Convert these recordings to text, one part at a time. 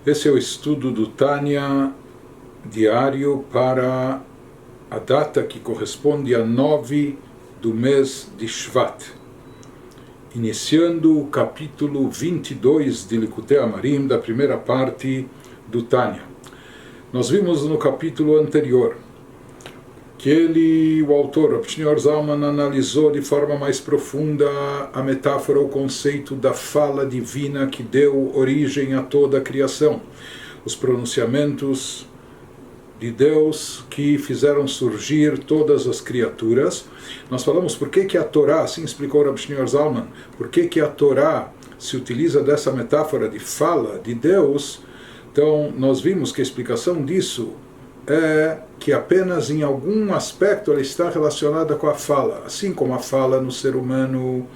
Esse é o estudo do Tânia diário para a data que corresponde a 9 do mês de Shvat, iniciando o capítulo 22 de Likutei Amarim, da primeira parte do Tânia. Nós vimos no capítulo anterior que o autor, Rav Shneur Zalman, analisou de forma mais profunda a metáfora, o conceito da fala divina que deu origem a toda a criação, os pronunciamentos de Deus que fizeram surgir todas as criaturas. Nós falamos por que a Torá, assim explicou Rav Shneur Zalman, por que a Torá se utiliza dessa metáfora de fala de Deus. Então nós vimos que a explicação disso é que apenas em algum aspecto ela está relacionada com a fala. Assim como a fala no ser humano,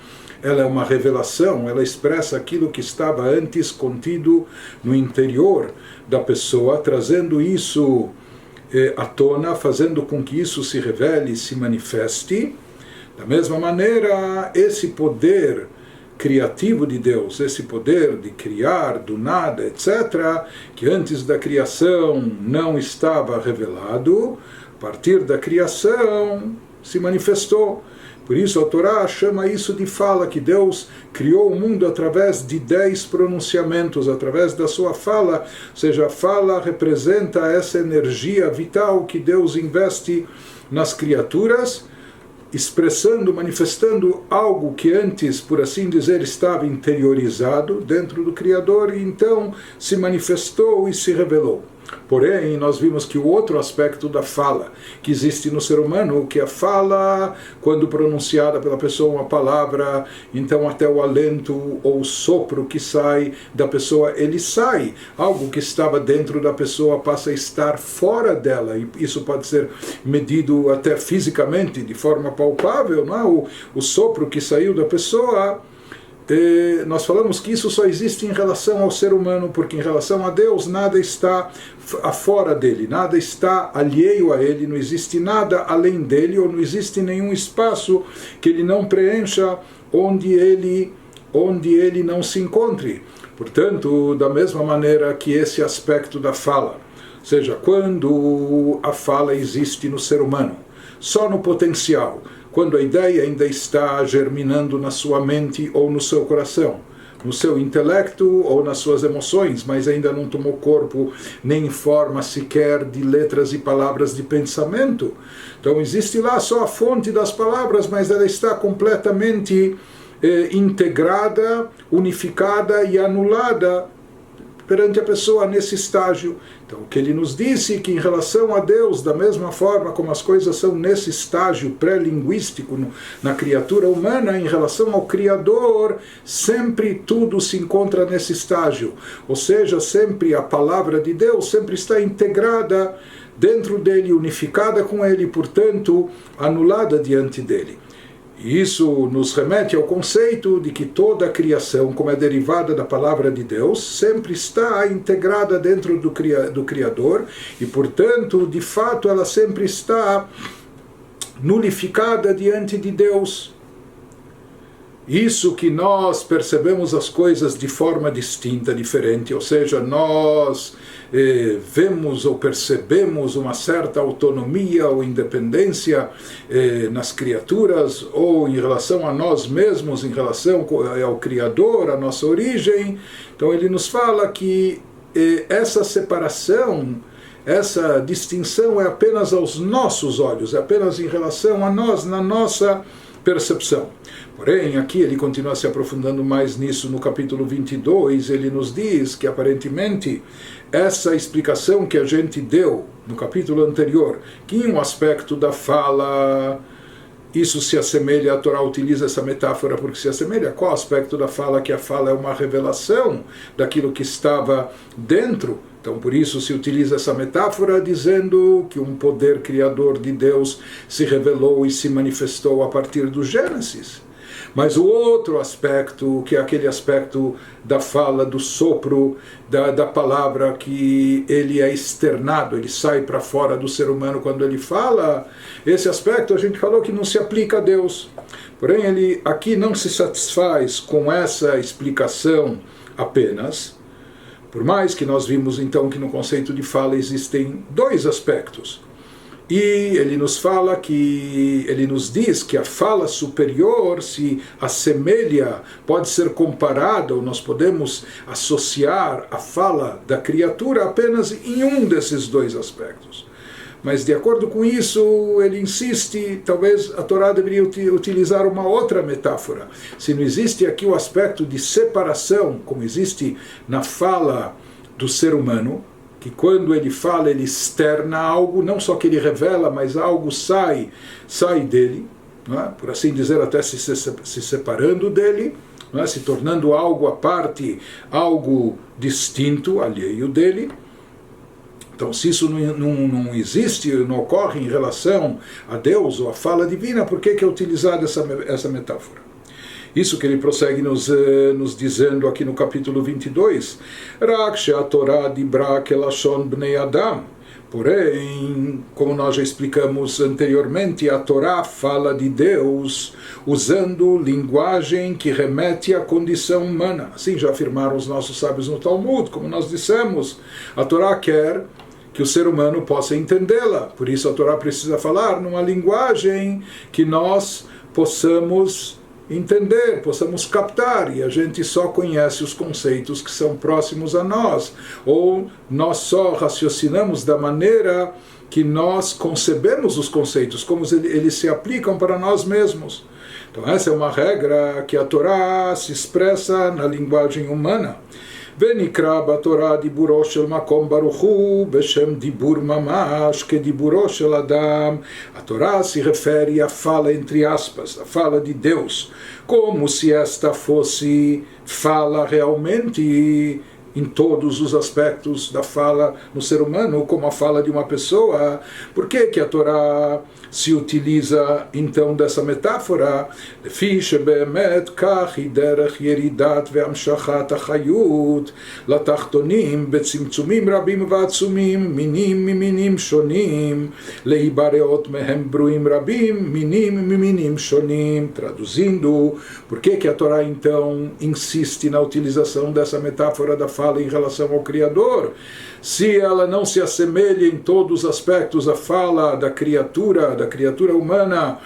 ela é uma revelação, ela expressa aquilo que estava antes contido no interior da pessoa, trazendo isso à tona, fazendo com que isso se revele, se manifeste. Da mesma maneira, esse poder criativo de Deus, esse poder de criar do nada, etc., que antes da criação não estava revelado, a partir da criação se manifestou. Por isso a Torá chama isso de fala, que Deus criou o mundo através de 10 pronunciamentos, através da sua fala. Ou seja, a fala representa essa energia vital que Deus investe nas criaturas, expressando, manifestando algo que antes, por assim dizer, estava interiorizado dentro do Criador, e então se manifestou e se revelou. Porém, nós vimos que o outro aspecto da fala que existe no ser humano, que a fala, quando pronunciada pela pessoa uma palavra, então até o alento ou o sopro que sai da pessoa, ele sai. Algo que estava dentro da pessoa passa a estar fora dela, e isso pode ser medido até fisicamente, de forma palpável, não é? O sopro que saiu da pessoa. Nós falamos que isso só existe em relação ao ser humano, porque em relação a Deus nada está fora dele, nada está alheio a ele, não existe nada além dele, ou não existe nenhum espaço que ele não preencha onde ele não se encontre. Portanto, da mesma maneira que esse aspecto da fala, ou seja, quando a fala existe no ser humano, só no potencial, quando a ideia ainda está germinando na sua mente ou no seu coração, no seu intelecto ou nas suas emoções, mas ainda não tomou corpo nem forma sequer de letras e palavras de pensamento. Então existe lá só a fonte das palavras, mas ela está completamente integrada, unificada e anulada perante a pessoa nesse estágio. Então, o que ele nos disse, que em relação a Deus, da mesma forma como as coisas são nesse estágio pré-linguístico na criatura humana, em relação ao Criador, sempre tudo se encontra nesse estágio. Ou seja, sempre a palavra de Deus sempre está integrada dentro dele, unificada com ele, portanto, anulada diante dele. E isso nos remete ao conceito de que toda a criação, como é derivada da palavra de Deus, sempre está integrada dentro do Criador, e, portanto, de fato, ela sempre está nulificada diante de Deus. Isso que nós percebemos as coisas de forma distinta, diferente, ou seja, nós vemos ou percebemos uma certa autonomia ou independência nas criaturas, ou em relação a nós mesmos, em relação ao Criador, a nossa origem. Então ele nos fala que essa separação, essa distinção é apenas aos nossos olhos, é apenas em relação a nós, na nossa percepção. Porém, aqui ele continua se aprofundando mais nisso no capítulo 22, ele nos diz que aparentemente essa explicação que a gente deu no capítulo anterior, que em um aspecto da fala, isso se assemelha, a Torá utiliza essa metáfora porque se assemelha. Qual aspecto da fala? Que a fala é uma revelação daquilo que estava dentro. Então, por isso se utiliza essa metáfora dizendo que um poder criador de Deus se revelou e se manifestou a partir do Gênesis. Mas o outro aspecto, que é aquele aspecto da fala, do sopro, da palavra, que ele é externado, ele sai para fora do ser humano quando ele fala, esse aspecto a gente falou que não se aplica a Deus. Porém, ele aqui não se satisfaz com essa explicação apenas, Por mais que nós vimos então que no conceito de fala existem dois aspectos. E ele nos fala que, ele nos diz que a fala superior se assemelha, pode ser comparada, ou nós podemos associar a fala da criatura apenas em um desses dois aspectos. Mas de acordo com isso, ele insiste, talvez a Torá deveria utilizar uma outra metáfora. Se não existe aqui o aspecto de separação, como existe na fala do ser humano, que quando ele fala, ele externa algo, não só que ele revela, mas algo sai dele, não é? Por assim dizer, até se separando dele, não é? Se tornando algo à parte, algo distinto, alheio dele. Então, se isso não existe, não ocorre em relação a Deus ou a fala divina, por que é utilizada essa metáfora? Isso que ele prossegue nos dizendo aqui no capítulo 22. Rak she'at Torah dibra kelashon bnei Adam. Porém, como nós já explicamos anteriormente, a Torá fala de Deus usando linguagem que remete à condição humana. Assim já afirmaram os nossos sábios no Talmud, como nós dissemos. A Torá quer que o ser humano possa entendê-la. Por isso a Torá precisa falar numa linguagem que nós possamos entender, possamos captar, e a gente só conhece os conceitos que são próximos a nós, ou nós só raciocinamos da maneira que nós concebemos os conceitos, como eles se aplicam para nós mesmos. Então essa é uma regra que a Torá se expressa na linguagem humana. ונקרא בתורה דיבורו של מקום ברוך הוא בשם דיבור ממש כדיבורו של אדם. A Torá se refere à fala entre aspas, a fala de Deus, como se esta fosse fala realmente em todos os aspectos da fala no ser humano, como a fala de uma pessoa. Por que a Torá se utiliza então dessa metáfora? לפי שבאמת כך היא דרך ירידת והמשכת החיות לתחתונים בצמצומים רבים ועצומים, מינים ממינים שונים, להיבראות מהם ברואים רבים, מינים ממינים שונים. Traduzindo, por que a Torá então insiste na utilização dessa metáfora da fala em relação ao Criador? Se ela não se assemelha em todos os aspectos à fala da criatura humana,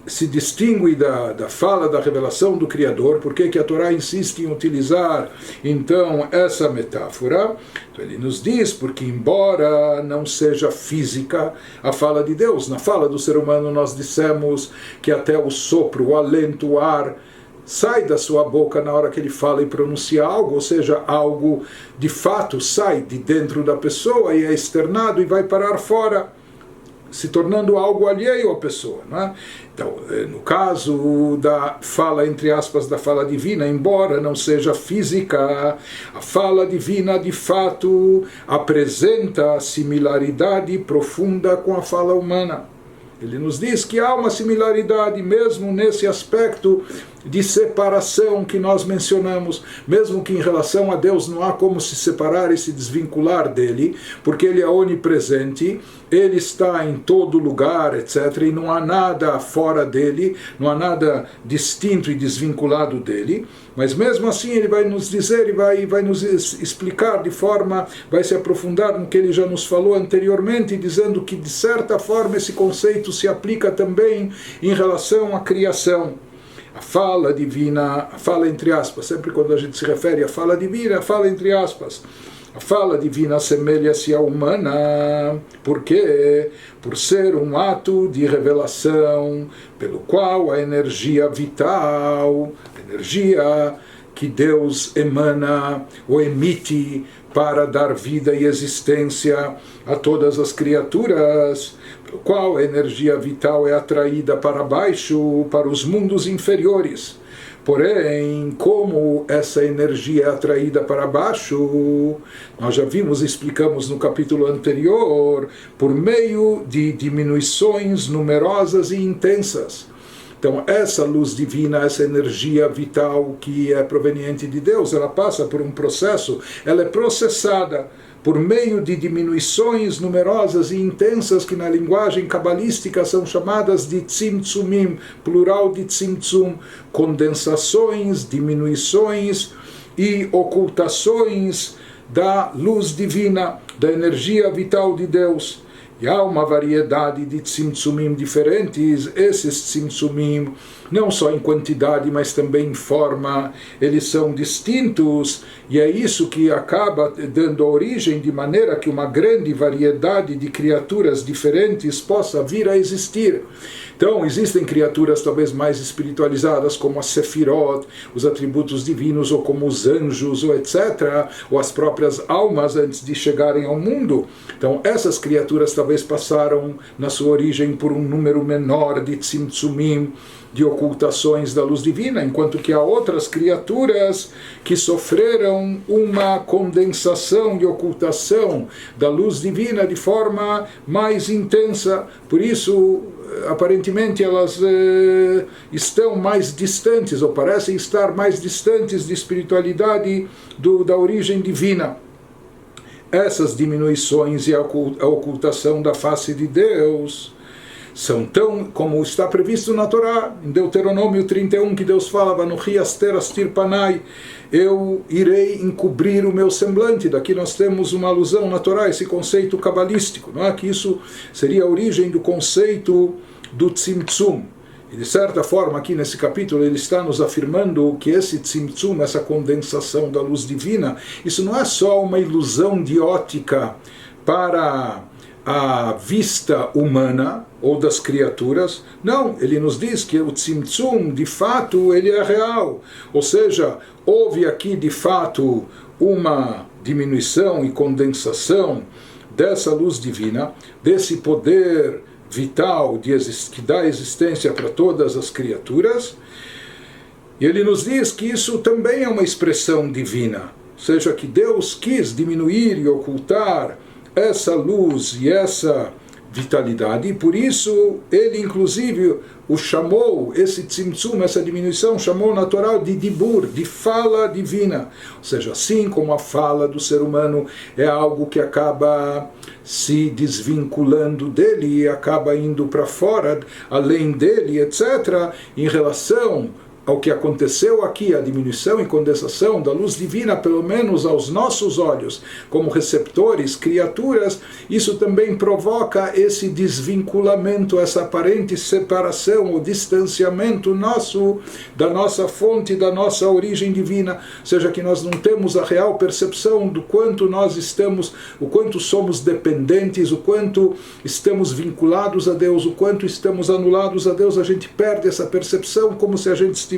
se distingue da fala da revelação do Criador, por que a Torá insiste em utilizar então essa metáfora? Então ele nos diz, porque embora não seja física a fala de Deus, na fala do ser humano nós dissemos que até o sopro, o alento, o ar sai da sua boca na hora que ele fala e pronuncia algo, ou seja, algo de fato sai de dentro da pessoa e é externado e vai parar fora, se tornando algo alheio à pessoa, não é? Então, no caso da fala, entre aspas, da fala divina, embora não seja física, a fala divina de fato apresenta similaridade profunda com a fala humana. Ele nos diz que há uma similaridade mesmo nesse aspecto de separação que nós mencionamos, mesmo que em relação a Deus não há como se separar e se desvincular dele, porque ele é onipresente, ele está em todo lugar, etc., e não há nada fora dele, não há nada distinto e desvinculado dele, mas mesmo assim ele vai nos dizer e vai nos explicar de forma, vai se aprofundar no que ele já nos falou anteriormente, dizendo que de certa forma esse conceito se aplica também em relação à criação. A fala divina, a fala entre aspas, sempre quando a gente se refere à fala divina, a fala entre aspas, a fala divina assemelha-se à humana. Por quê? Por ser um ato de revelação, pelo qual a energia vital, a energia que Deus emana ou emite para dar vida e existência a todas as criaturas, pelo qual a energia vital é atraída para baixo, para os mundos inferiores. Porém, como essa energia é atraída para baixo, nós já vimos, explicamos no capítulo anterior, por meio de diminuições numerosas e intensas. Então, essa luz divina, essa energia vital que é proveniente de Deus, ela passa por um processo, ela é processada por meio de diminuições numerosas e intensas que na linguagem cabalística são chamadas de tzimtzumim, plural de tzimtzum, condensações, diminuições e ocultações da luz divina, da energia vital de Deus. E há uma variedade de tzimtzumim diferentes. Esses tzimtzumim, não só em quantidade, mas também em forma, eles são distintos, e é isso que acaba dando origem de maneira que uma grande variedade de criaturas diferentes possa vir a existir. Então, existem criaturas talvez mais espiritualizadas, como as Sefirot, os atributos divinos, ou como os anjos, ou etc., ou as próprias almas antes de chegarem ao mundo. Então, essas criaturas talvez passaram na sua origem por um número menor de tzimtzumim, de ocultações da luz divina, enquanto que há outras criaturas que sofreram uma condensação e ocultação da luz divina de forma mais intensa. Por isso, aparentemente, elas estão mais distantes, ou parecem estar mais distantes de espiritualidade da origem divina. Essas diminuições e a ocultação da face de Deus são tão, como está previsto na Torá, em Deuteronômio 31, que Deus fala, Vanochi aster astir panai, eu irei encobrir o meu semblante. Daqui nós temos uma alusão na Torá, esse conceito cabalístico, não é? Que isso seria a origem do conceito do tzimtzum. E de certa forma, aqui nesse capítulo, ele está nos afirmando que esse tzimtzum, essa condensação da luz divina, isso não é só uma ilusão de ótica para a vista humana ou das criaturas. Não, ele nos diz que o tzimtzum, de fato, ele é real. Ou seja, houve aqui, de fato, uma diminuição e condensação dessa luz divina, desse poder vital que dá existência para todas as criaturas. E ele nos diz que isso também é uma expressão divina. Ou seja, que Deus quis diminuir e ocultar essa luz e essa vitalidade, e por isso ele inclusive o chamou, esse tzimtzum, essa diminuição, chamou natural de dibur, de fala divina. Ou seja, assim como a fala do ser humano é algo que acaba se desvinculando dele e acaba indo para fora, além dele, etc., em relação ao que aconteceu aqui, a diminuição e condensação da luz divina, pelo menos aos nossos olhos, como receptores, criaturas, isso também provoca esse desvinculamento, essa aparente separação, o distanciamento nosso, da nossa fonte, da nossa origem divina, ou seja, que nós não temos a real percepção do quanto nós estamos, o quanto somos dependentes, o quanto estamos vinculados a Deus, o quanto estamos anulados a Deus. A gente perde essa percepção como se a gente estivesse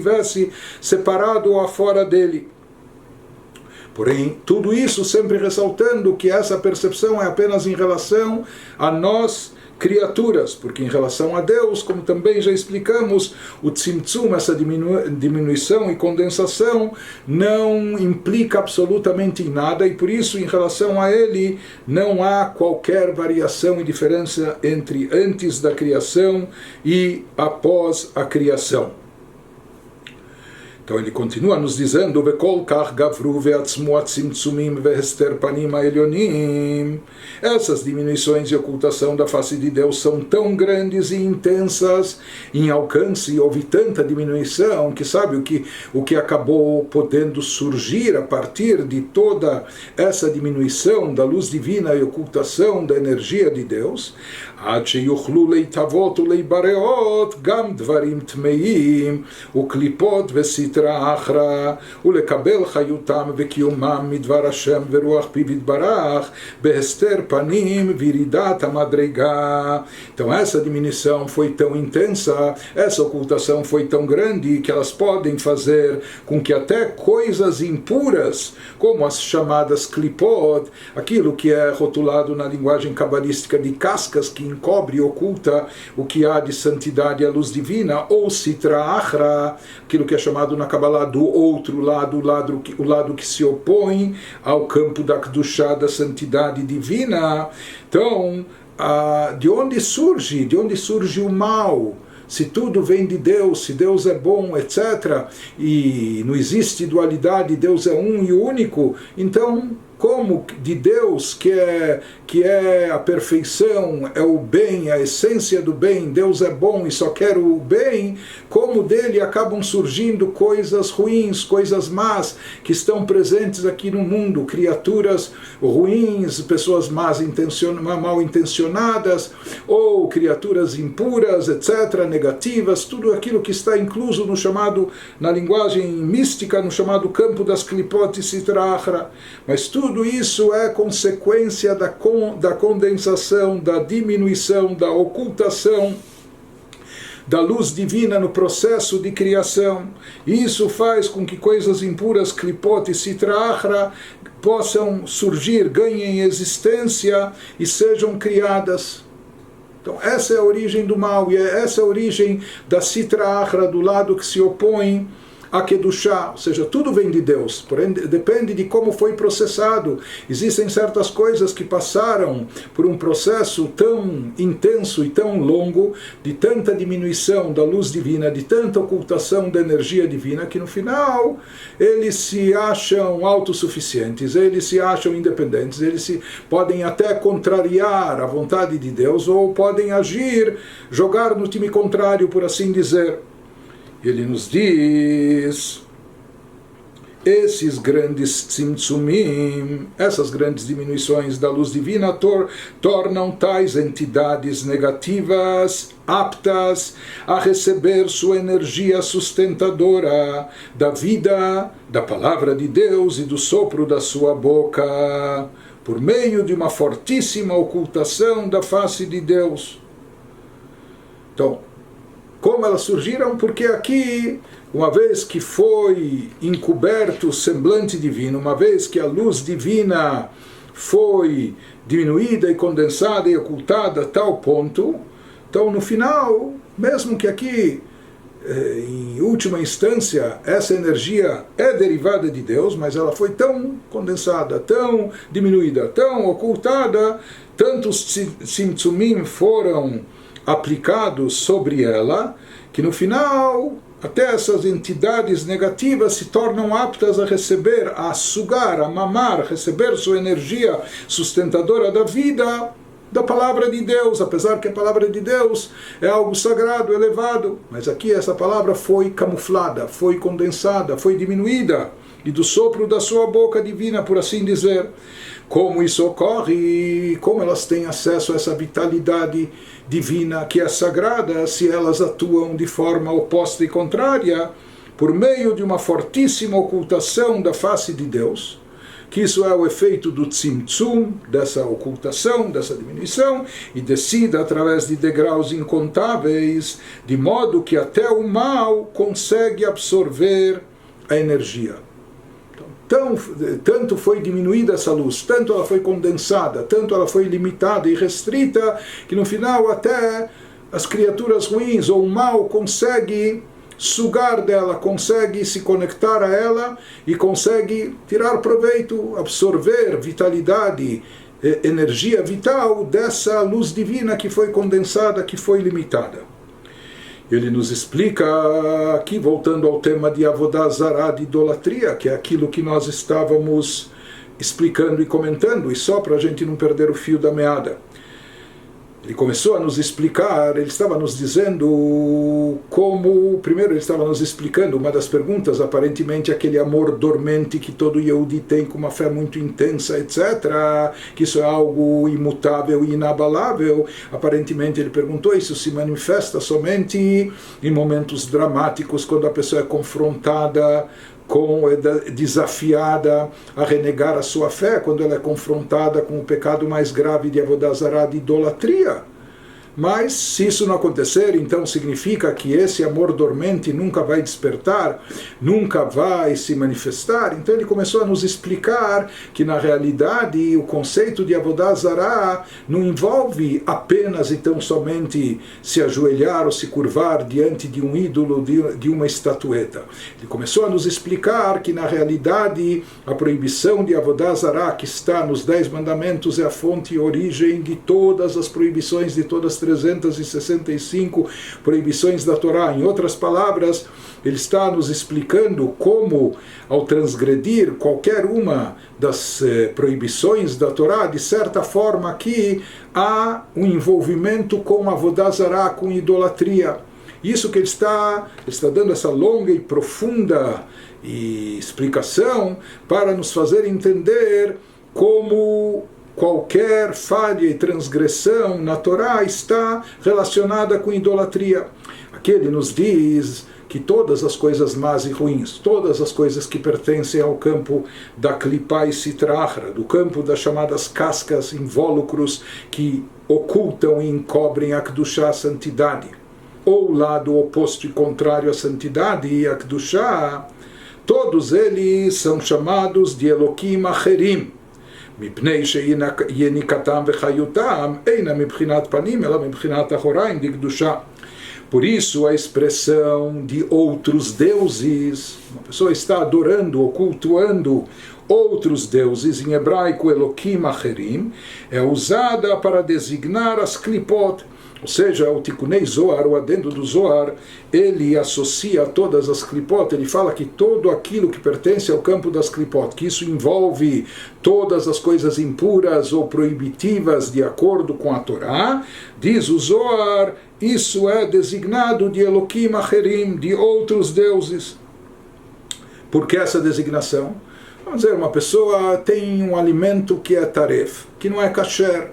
separado ou afora dele. Porém, tudo isso sempre ressaltando que essa percepção é apenas em relação a nós, criaturas, porque em relação a Deus, como também já explicamos, o tzimtzum, essa diminuição e condensação, não implica absolutamente em nada, e por isso, em relação a ele, não há qualquer variação e diferença entre antes da criação e após a criação. Então ele continua nos dizendo: "Vekol kach gavru ve'atzmu atzimtzumim ve'hester panim ha'elyonim." Essas diminuições e ocultação da face de Deus são tão grandes e intensas em alcance, houve tanta diminuição que sabe o que acabou podendo surgir a partir de toda essa diminuição da luz divina e ocultação da energia de Deus. עד שיוכלו להתהוות ולהיבראות גם דברים טמאים וקליפות וסתרה אחרא ולקבל חיותם וקיומם מדבר השם ורוח פיו יתברך בהסתר פנים וירידת המדרגה. Então essa diminuição foi tão intensa, essa ocultação foi tão grande que elas podem fazer com que até coisas impuras, como as chamadas klipot, aquilo que é rotulado na linguagem cabalística de cascas que encobre e oculta o que há de santidade à luz divina, ou sitra achra, aquilo que é chamado na Kabbalah do outro lado, o lado que se opõe ao campo da Kedushá, da santidade divina. Então, de onde surge o mal? Se tudo vem de Deus, se Deus é bom, etc., e não existe dualidade, Deus é um e único, então como de Deus, que é a perfeição, é o bem, a essência do bem, Deus é bom e só quer o bem, como dele acabam surgindo coisas ruins, coisas más, que estão presentes aqui no mundo, criaturas ruins, pessoas mal intencionadas, ou criaturas impuras, etc., negativas, tudo aquilo que está incluso no chamado, na linguagem mística, no chamado campo das klipot e sitra achra. Mas tudo isso é consequência da condensação, da diminuição, da ocultação da luz divina no processo de criação. E isso faz com que coisas impuras, klipot e sitra achra, possam surgir, ganhem existência e sejam criadas. Então essa é a origem do mal, e essa é a origem da sitra achra, do lado que se opõe a Kedushá, ou seja, tudo vem de Deus, porém depende de como foi processado. Existem certas coisas que passaram por um processo tão intenso e tão longo, de tanta diminuição da luz divina, de tanta ocultação da energia divina, que no final eles se acham autossuficientes, eles se acham independentes, eles podem até contrariar a vontade de Deus, ou podem agir, jogar no time contrário, por assim dizer. Ele nos diz, esses grandes tzimtzumim, essas grandes diminuições da luz divina tornam tais entidades negativas aptas a receber sua energia sustentadora da vida, da palavra de Deus e do sopro da sua boca, por meio de uma fortíssima ocultação da face de Deus. Então, como elas surgiram? Porque aqui, uma vez que foi encoberto o semblante divino, uma vez que a luz divina foi diminuída e condensada e ocultada a tal ponto, então no final, mesmo que aqui, em última instância, essa energia é derivada de Deus, mas ela foi tão condensada, tão diminuída, tão ocultada, tantos tzimtzumim foram aplicados sobre ela, que no final até essas entidades negativas se tornam aptas a receber, a sugar, a mamar, receber sua energia sustentadora da vida, da palavra de Deus, apesar que a palavra de Deus é algo sagrado, elevado, mas aqui essa palavra foi camuflada, foi condensada, foi diminuída, e do sopro da sua boca divina, por assim dizer. Como isso ocorre, como elas têm acesso a essa vitalidade divina que é sagrada, se elas atuam de forma oposta e contrária, por meio de uma fortíssima ocultação da face de Deus, que isso é o efeito do tzimtzum, dessa ocultação, dessa diminuição, e descida através de degraus incontáveis, de modo que até o mal consegue absorver a energia. Tanto foi diminuída essa luz, tanto ela foi condensada, tanto ela foi limitada e restrita, que no final até as criaturas ruins ou o mal consegue sugar dela, consegue se conectar a ela e consegue tirar proveito, absorver vitalidade, energia vital dessa luz divina que foi condensada, que foi limitada. Ele nos explica aqui, voltando ao tema de Avodah Zarah, de idolatria, que é aquilo que nós estávamos explicando e comentando, e só para a gente não perder o fio da meada. Ele começou a nos explicar, ele estava nos dizendo como, primeiro ele estava nos explicando uma das perguntas, aparentemente aquele amor dormente que todo Yehudi tem com uma fé muito intensa, etc., que isso é algo imutável e inabalável. Aparentemente ele perguntou, isso se manifesta somente em momentos dramáticos, quando a pessoa é confrontada, é desafiada a renegar a sua fé, quando ela é confrontada com o pecado mais grave de Avodah Zarah, de idolatria. Mas se isso não acontecer, então significa que esse amor dormente nunca vai despertar, nunca vai se manifestar. Então ele começou a nos explicar que na realidade o conceito de Avodah Zarah não envolve apenas e tão somente se ajoelhar ou se curvar diante de um ídolo, de uma estatueta. Ele começou a nos explicar que na realidade a proibição de Avodah Zarah que está nos 10 mandamentos é a fonte e origem de todas as proibições, de todas as 365 proibições da Torá. Em outras palavras, ele está nos explicando como, ao transgredir qualquer uma das proibições da Torá, de certa forma aqui há um envolvimento com Avodah Zará, com idolatria. Isso que ele está dando essa longa e profunda explicação para nos fazer entender como qualquer falha e transgressão na Torá está relacionada com idolatria. Aqui ele nos diz que todas as coisas más e ruins, todas as coisas que pertencem ao campo da Klipá e Sitra Achra, do campo das chamadas cascas, invólucros que ocultam e encobrem a Kedushá, a santidade, ou o lado oposto e contrário à santidade e à Kedushá, todos eles são chamados de Elokim Acherim, מפני יניקתם וחיותם אינה מבחינת פנים אלא מבחינת אחוריים דקדושה. Por isso a expressão de outros deuses, uma pessoa está adorando ou cultuando outros deuses, em hebraico Elokim Acherim, é usada para designar as klipot. Ou seja, o Tikunei Zohar, o adendo do Zohar, ele associa todas as klipot, ele fala que todo aquilo que pertence ao campo das klipot, que isso envolve todas as coisas impuras ou proibitivas de acordo com a Torá, diz o Zohar, isso é designado de Elokim Acherim, de outros deuses. Por que essa designação? Vamos dizer, uma pessoa tem um alimento que é taref, que não é kasher.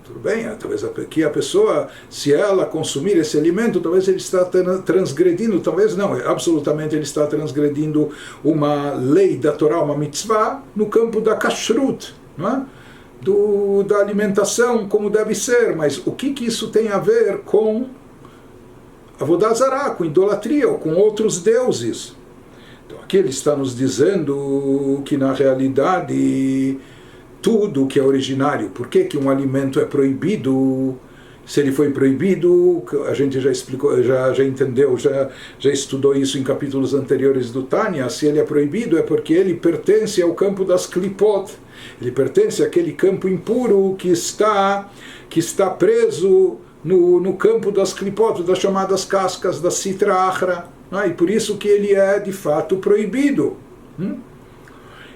Tudo bem, talvez aqui a pessoa, se ela consumir esse alimento, talvez ele está transgredindo, talvez não, absolutamente ele está transgredindo uma lei da Torá, uma mitzvah, no campo da kashrut, não é? Da alimentação, como deve ser. Mas o que isso tem a ver com Avodah Zará, com idolatria ou com outros deuses? Então aqui ele está nos dizendo que na realidade tudo que é originário, por que um alimento é proibido? Se ele foi proibido, a gente já explicou, já entendeu, já estudou isso em capítulos anteriores do Tânia. Se ele é proibido é porque ele pertence ao campo das klipot, ele pertence àquele campo impuro que está preso no campo das klipot, das chamadas cascas, da Sitra Achra, e por isso que ele é de fato proibido.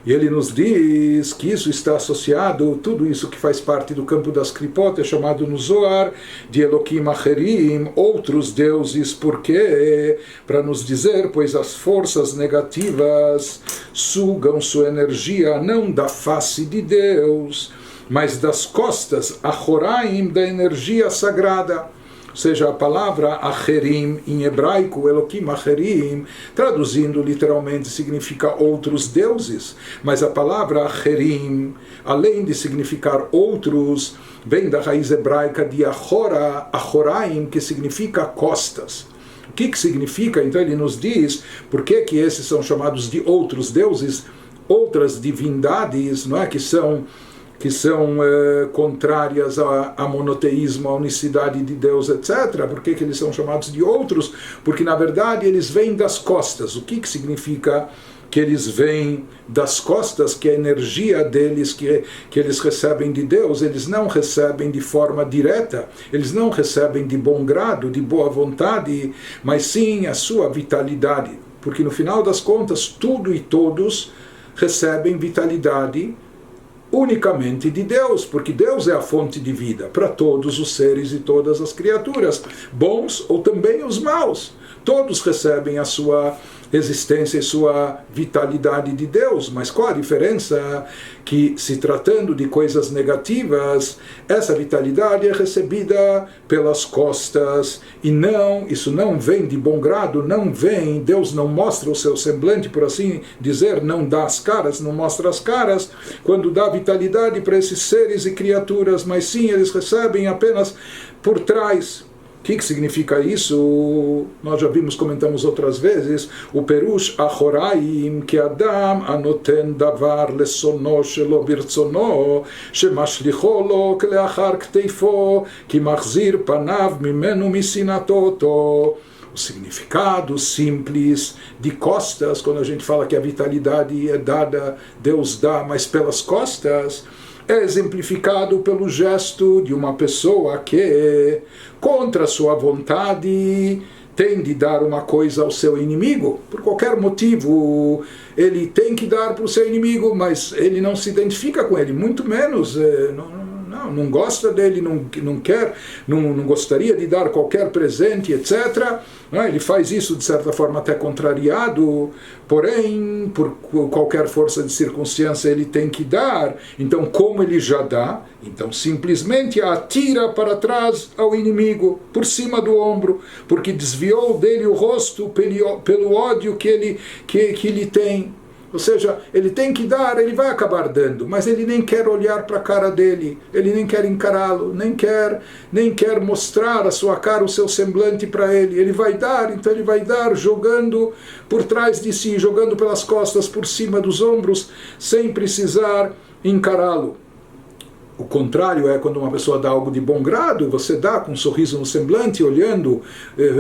E ele nos diz que isso está associado, tudo isso que faz parte do campo das klipot é chamado no Zohar de Elokim Acherim, outros deuses. Por quê? Para nos dizer, pois as forças negativas sugam sua energia não da face de Deus, mas das costas, Achoraim, da energia sagrada. Ou seja, a palavra Acherim, em hebraico, Elokim Acherim, traduzindo literalmente, significa outros deuses. Mas a palavra Acherim, além de significar outros, vem da raiz hebraica de Achora, Achoraim, que significa costas. O que significa? Então ele nos diz por que esses são chamados de outros deuses, outras divindades, não é? que são contrárias ao monoteísmo, à unicidade de Deus, etc. Por que eles são chamados de outros? Porque, na verdade, eles vêm das costas. O que significa que eles vêm das costas? Que a energia deles, que eles recebem de Deus, eles não recebem de forma direta, eles não recebem de bom grado, de boa vontade, mas sim a sua vitalidade. Porque, no final das contas, tudo e todos recebem vitalidade unicamente de Deus, porque Deus é a fonte de vida para todos os seres e todas as criaturas, bons ou também os maus. Todos recebem a sua existência e sua vitalidade de Deus, mas qual a diferença? Que, se tratando de coisas negativas, essa vitalidade é recebida pelas costas, e isso não vem de bom grado, não vem, Deus não mostra o seu semblante, por assim dizer, não dá as caras, não mostra as caras, quando dá vitalidade para esses seres e criaturas, mas sim, eles recebem apenas por trás. O que significa isso? Nós já comentamos outras vezes, o Perush Achoraim, que Adam anoten davar lesono shelo birtsono, shemashlicho lo kleachar kteifo, ki machzir panav mimenu misinatoto. O significado simples de costas, quando a gente fala que a vitalidade é dada, Deus dá, mas pelas costas, é exemplificado pelo gesto de uma pessoa que, contra sua vontade, tem de dar uma coisa ao seu inimigo, por qualquer motivo, ele tem que dar para o seu inimigo, mas ele não se identifica com ele, muito menos, não gosta dele, não quer, não gostaria de dar qualquer presente, etc. Ele faz isso de certa forma até contrariado, porém, por qualquer força de circunstância ele tem que dar. Então, como ele já dá, então simplesmente atira para trás ao inimigo, por cima do ombro, porque desviou dele o rosto pelo ódio que ele tem. Ou seja, ele tem que dar, ele vai acabar dando, mas ele nem quer olhar para a cara dele, ele nem quer encará-lo, nem quer mostrar a sua cara, o seu semblante para ele. Ele vai dar, então ele vai dar jogando por trás de si, jogando pelas costas, por cima dos ombros, sem precisar encará-lo. O contrário é quando uma pessoa dá algo de bom grado, você dá com um sorriso no semblante, olhando,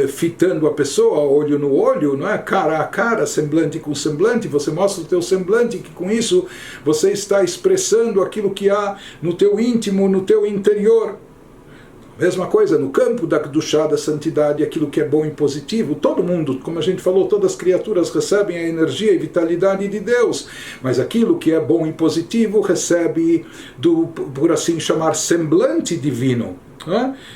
fitando a pessoa, olho no olho, não é? Cara a cara, semblante com semblante, você mostra o teu semblante, que com isso você está expressando aquilo que há no teu íntimo, no teu interior. Mesma coisa no campo da Kedushá, da santidade, aquilo que é bom e positivo. Todo mundo, como a gente falou, todas as criaturas recebem a energia e vitalidade de Deus, mas aquilo que é bom e positivo recebe por assim chamar, semblante divino.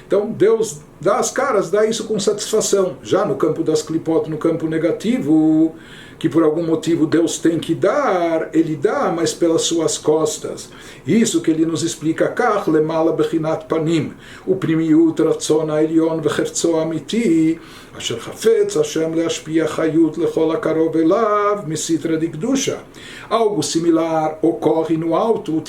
Então Deus dá as caras, dá isso com satisfação. Já no campo das klipot, no campo negativo, que por algum motivo Deus tem que dar, ele dá, mas pelas suas costas. Isso que ele nos explica, Kach lemala bechinat panim, o primiut ratzon ha'elyon v'chertzo amiti, asher chafetz Hashem leashpia chayut lechol hakarov elav misitra de kedusha. Algo similar ocorre no alto,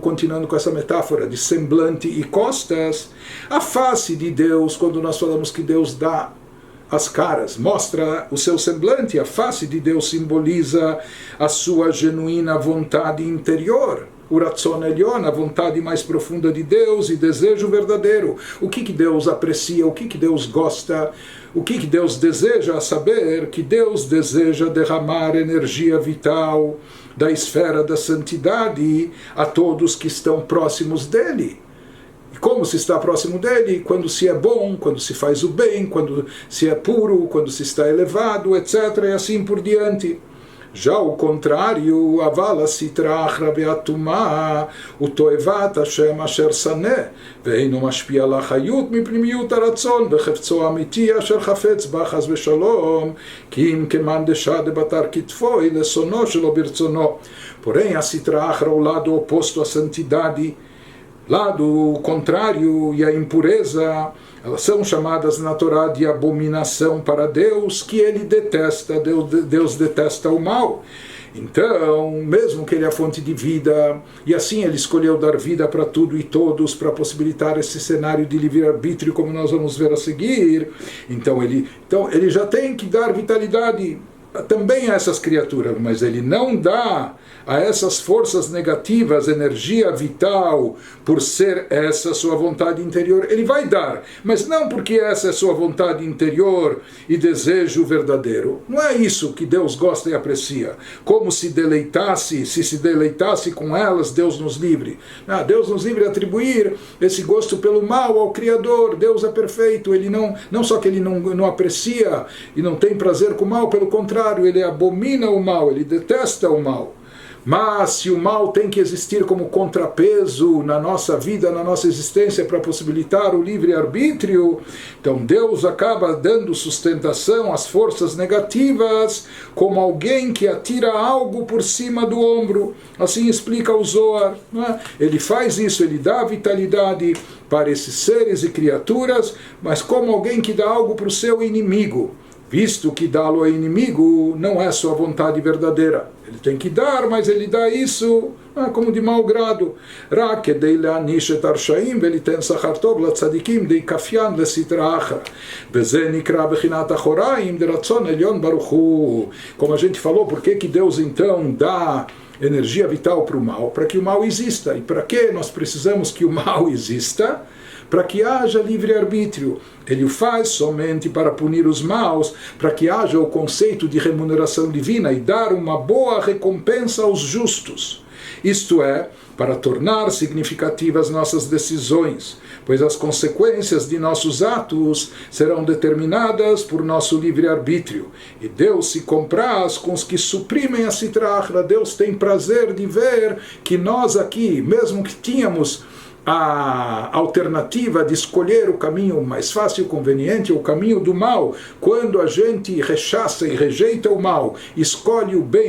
continuando com essa metáfora de semblante e costas, a face de Deus, quando nós falamos que Deus dá as caras, mostra o seu semblante, a face de Deus simboliza a sua genuína vontade interior, o Ratzon Elyon, a vontade mais profunda de Deus e desejo verdadeiro. O que Deus aprecia, o que Deus gosta, o que Deus deseja, a saber que Deus deseja derramar energia vital da esfera da santidade a todos que estão próximos dele. Como se está próximo dele? Quando se é bom, quando se faz o bem, quando se é puro, quando se está elevado, etc. E assim por diante. Já o contrário, avala sitrach rabeatumah, o toevat Hashem asher saneh, ve'eino mashpia lachayut mipnimiut haratzon, vechefzo amiti asher chafetz bachas veshalom, ki im keman desha debatar kitfo, e lesono shelo birtzono. Porém, a sitrach, o lado oposto à santidade, lado contrário e a impureza, elas são chamadas na Torá de abominação para Deus, que ele detesta. Deus detesta o mal. Então, mesmo que ele é a fonte de vida, e assim ele escolheu dar vida para tudo e todos, para possibilitar esse cenário de livre-arbítrio, como nós vamos ver a seguir, então ele já tem que dar vitalidade também a essas criaturas, mas ele não dá a essas forças negativas energia vital por ser essa sua vontade interior. Ele vai dar, mas não porque essa é sua vontade interior e desejo verdadeiro. Não é isso que Deus gosta e aprecia. Como se se deleitasse com elas, Deus nos livre. Deus nos livre de atribuir esse gosto pelo mal ao Criador. Deus é perfeito. Ele não só que ele não aprecia e não tem prazer com o mal, pelo contrário, ele abomina o mal, ele detesta o mal. Mas se o mal tem que existir como contrapeso na nossa vida, na nossa existência, para possibilitar o livre-arbítrio, então Deus acaba dando sustentação às forças negativas como alguém que atira algo por cima do ombro. Assim explica o Zohar. Ele faz isso, ele dá vitalidade para esses seres e criaturas, mas como alguém que dá algo para o seu inimigo. Visto que dá-lo ao inimigo não é sua vontade verdadeira. Ele tem que dar, mas ele dá isso como de mau grado. Como a gente falou, por que Deus então dá energia vital para o mal? Para que o mal exista. E para que nós precisamos que o mal exista? Para que haja livre-arbítrio. Ele o faz somente para punir os maus, para que haja o conceito de remuneração divina e dar uma boa recompensa aos justos. isto é, para tornar significativas nossas decisões, pois as consequências de nossos atos serão determinadas por nosso livre-arbítrio, e Deus se compraz com os que suprimem a Sitra Achra. Deus tem prazer de ver que nós aqui, mesmo que tínhamos a alternativa de escolher o caminho mais fácil, conveniente, o caminho do mal, quando a gente rechaça e rejeita o mal, escolhe o bem,